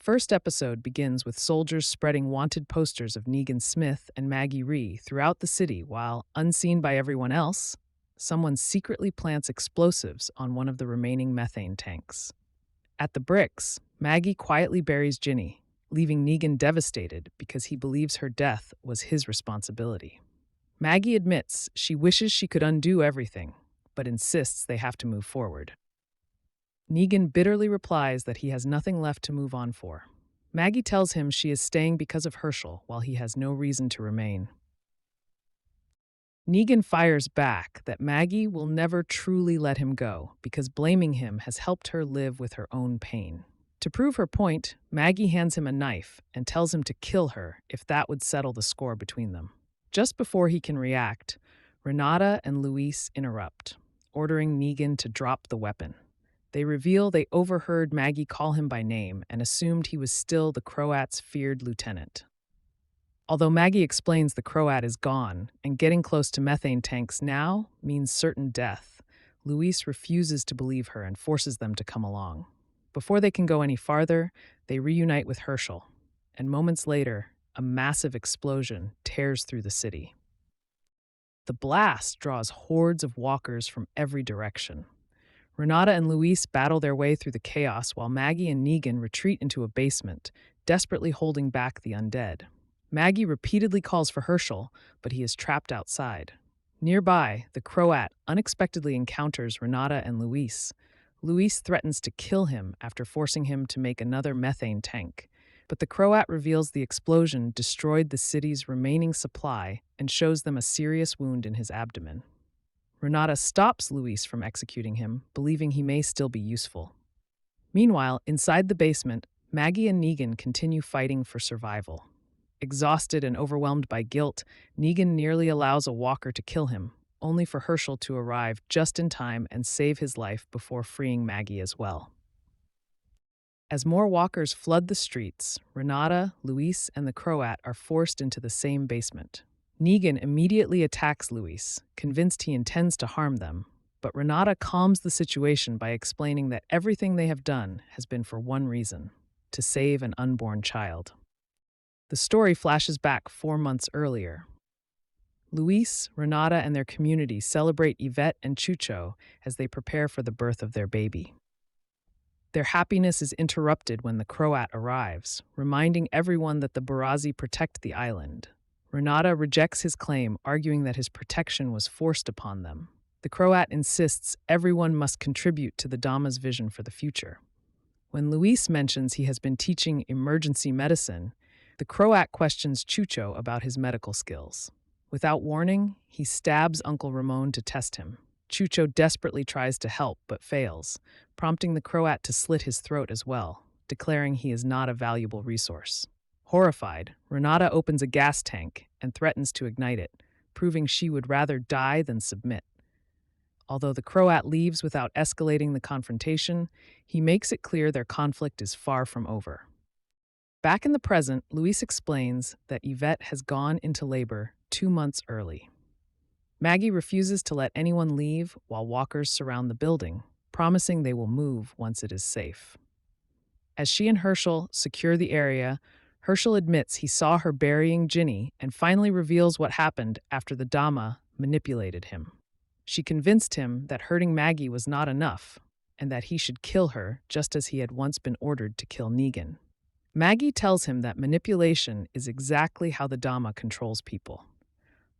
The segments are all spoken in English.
First episode begins with soldiers spreading wanted posters of Negan Smith and Maggie Rhee throughout the city while, unseen by everyone else, someone secretly plants explosives on one of the remaining methane tanks. At the bricks, Maggie quietly buries Ginny, leaving Negan devastated because he believes her death was his responsibility. Maggie admits she wishes she could undo everything, but insists they have to move forward. Negan bitterly replies that he has nothing left to move on for. Maggie tells him she is staying because of Herschel while he has no reason to remain. Negan fires back that Maggie will never truly let him go because blaming him has helped her live with her own pain. To prove her point, Maggie hands him a knife and tells him to kill her if that would settle the score between them. Just before he can react, Renata and Luis interrupt, ordering Negan to drop the weapon. They reveal they overheard Maggie call him by name and assumed he was still the Croat's feared lieutenant. Although Maggie explains the Croat is gone and getting close to methane tanks now means certain death, Luis refuses to believe her and forces them to come along. Before they can go any farther, they reunite with Herschel, and moments later, a massive explosion tears through the city. The blast draws hordes of walkers from every direction. Renata and Luis battle their way through the chaos while Maggie and Negan retreat into a basement, desperately holding back the undead. Maggie repeatedly calls for Herschel, but he is trapped outside. Nearby, the Croat unexpectedly encounters Renata and Luis. Luis threatens to kill him after forcing him to make another methane tank, but the Croat reveals the explosion destroyed the city's remaining supply and shows them a serious wound in his abdomen. Renata stops Luis from executing him, believing he may still be useful. Meanwhile, inside the basement, Maggie and Negan continue fighting for survival. Exhausted and overwhelmed by guilt, Negan nearly allows a walker to kill him, only for Herschel to arrive just in time and save his life before freeing Maggie as well. As more walkers flood the streets, Renata, Luis, and the Croat are forced into the same basement. Negan immediately attacks Luis, convinced he intends to harm them, but Renata calms the situation by explaining that everything they have done has been for one reason: to save an unborn child. The story flashes back 4 months earlier. Luis, Renata, and their community celebrate Yvette and Chucho as they prepare for the birth of their baby. Their happiness is interrupted when the Croat arrives, reminding everyone that the Barazi protect the island. Renata rejects his claim, arguing that his protection was forced upon them. The Croat insists everyone must contribute to the Dama's vision for the future. When Luis mentions he has been teaching emergency medicine, the Croat questions Chucho about his medical skills. Without warning, he stabs Uncle Ramon to test him. Chucho desperately tries to help but fails, prompting the Croat to slit his throat as well, declaring he is not a valuable resource. Horrified, Renata opens a gas tank and threatens to ignite it, proving she would rather die than submit. Although the Croat leaves without escalating the confrontation, he makes it clear their conflict is far from over. Back in the present, Luis explains that Yvette has gone into labor 2 months early. Maggie refuses to let anyone leave while walkers surround the building, promising they will move once it is safe. As she and Herschel secure the area, Herschel admits he saw her burying Ginny and finally reveals what happened after the Dama manipulated him. She convinced him that hurting Maggie was not enough and that he should kill her just as he had once been ordered to kill Negan. Maggie tells him that manipulation is exactly how the Dama controls people.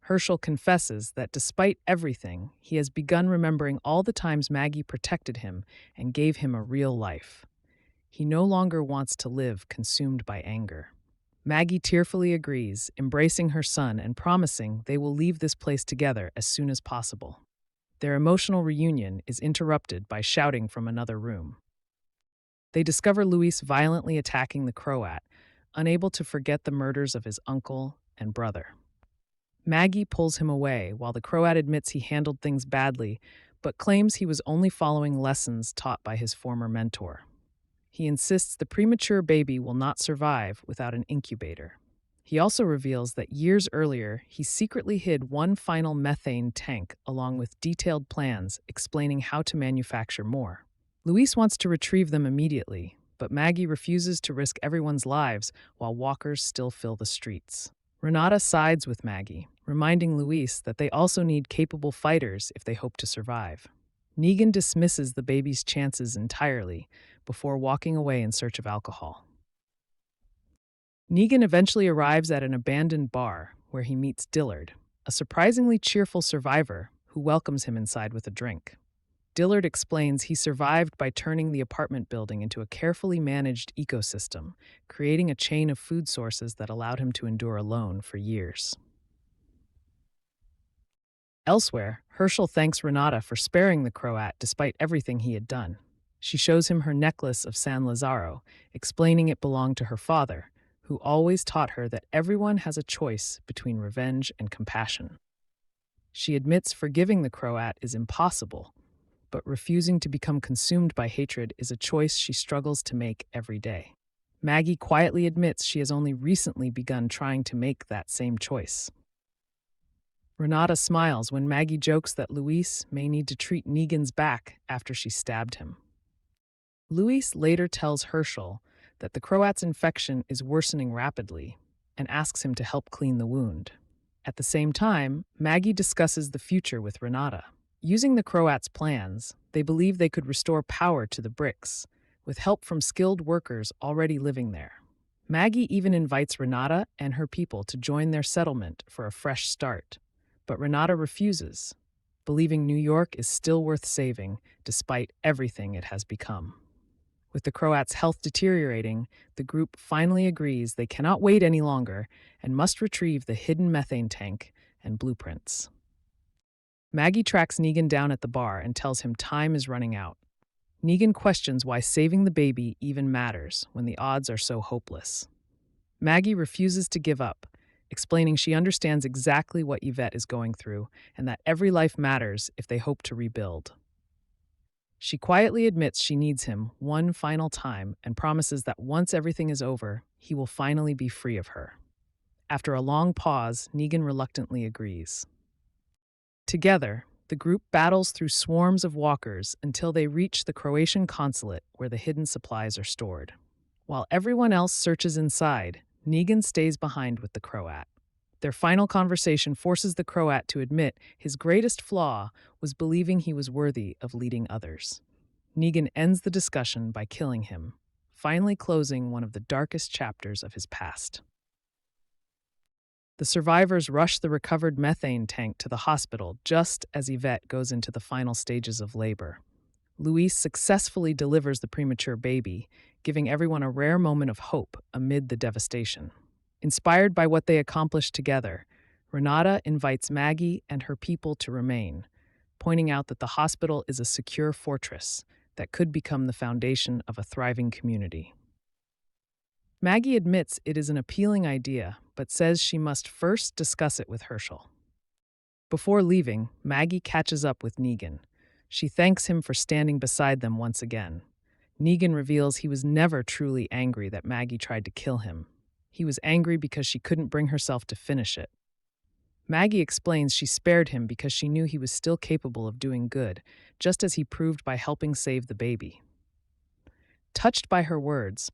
Herschel confesses that despite everything, he has begun remembering all the times Maggie protected him and gave him a real life. He no longer wants to live consumed by anger. Maggie tearfully agrees, embracing her son and promising they will leave this place together as soon as possible. Their emotional reunion is interrupted by shouting from another room. They discover Luis violently attacking the Croat, unable to forget the murders of his uncle and brother. Maggie pulls him away while the Croat admits he handled things badly, but claims he was only following lessons taught by his former mentor. He insists the premature baby will not survive without an incubator. He also reveals that years earlier, he secretly hid one final methane tank along with detailed plans explaining how to manufacture more. Luis wants to retrieve them immediately, but Maggie refuses to risk everyone's lives while walkers still fill the streets. Renata sides with Maggie, reminding Luis that they also need capable fighters if they hope to survive. Negan dismisses the baby's chances entirely before walking away in search of alcohol. Negan eventually arrives at an abandoned bar where he meets Dillard, a surprisingly cheerful survivor who welcomes him inside with a drink. Dillard explains he survived by turning the apartment building into a carefully managed ecosystem, creating a chain of food sources that allowed him to endure alone for years. Elsewhere, Herschel thanks Renata for sparing the Croat despite everything he had done. She shows him her necklace of San Lazaro, explaining it belonged to her father, who always taught her that everyone has a choice between revenge and compassion. She admits forgiving the Croat is impossible, but refusing to become consumed by hatred is a choice she struggles to make every day. Maggie quietly admits she has only recently begun trying to make that same choice. Renata smiles when Maggie jokes that Luis may need to treat Negan's back after she stabbed him. Luis later tells Herschel that the Croat's infection is worsening rapidly and asks him to help clean the wound. At the same time, Maggie discusses the future with Renata. Using the Croats' plans, they believe they could restore power to the bricks, with help from skilled workers already living there. Maggie even invites Renata and her people to join their settlement for a fresh start, but Renata refuses, believing New York is still worth saving despite everything it has become. With the Croats' health deteriorating, the group finally agrees they cannot wait any longer and must retrieve the hidden methane tank and blueprints. Maggie tracks Negan down at the bar and tells him time is running out. Negan questions why saving the baby even matters when the odds are so hopeless. Maggie refuses to give up, explaining she understands exactly what Yvette is going through and that every life matters if they hope to rebuild. She quietly admits she needs him one final time and promises that once everything is over, he will finally be free of her. After a long pause, Negan reluctantly agrees. Together, the group battles through swarms of walkers until they reach the Croatian consulate where the hidden supplies are stored. While everyone else searches inside, Negan stays behind with the Croat. Their final conversation forces the Croat to admit his greatest flaw was believing he was worthy of leading others. Negan ends the discussion by killing him, finally closing one of the darkest chapters of his past. The survivors rush the recovered methane tank to the hospital just as Yvette goes into the final stages of labor. Luis successfully delivers the premature baby, giving everyone a rare moment of hope amid the devastation. Inspired by what they accomplished together, Renata invites Maggie and her people to remain, pointing out that the hospital is a secure fortress that could become the foundation of a thriving community. Maggie admits it is an appealing idea, but says she must first discuss it with Herschel. Before leaving, Maggie catches up with Negan. She thanks him for standing beside them once again. Negan reveals he was never truly angry that Maggie tried to kill him. He was angry because she couldn't bring herself to finish it. Maggie explains she spared him because she knew he was still capable of doing good, just as he proved by helping save the baby. Touched by her words,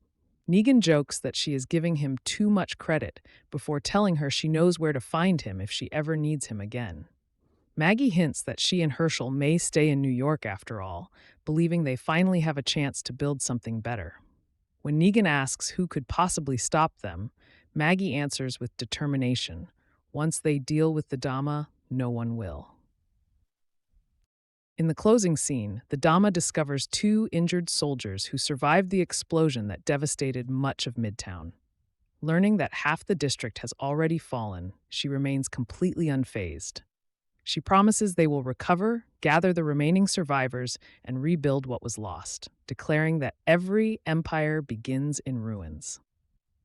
Negan jokes that she is giving him too much credit before telling her she knows where to find him if she ever needs him again. Maggie hints that she and Herschel may stay in New York after all, believing they finally have a chance to build something better. When Negan asks who could possibly stop them, Maggie answers with determination. Once they deal with the Dama, no one will. In the closing scene, the Dama discovers two injured soldiers who survived the explosion that devastated much of Midtown. Learning that half the district has already fallen, she remains completely unfazed. She promises they will recover, gather the remaining survivors, and rebuild what was lost, declaring that every empire begins in ruins.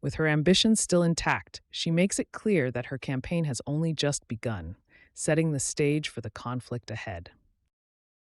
With her ambitions still intact, she makes it clear that her campaign has only just begun, setting the stage for the conflict ahead.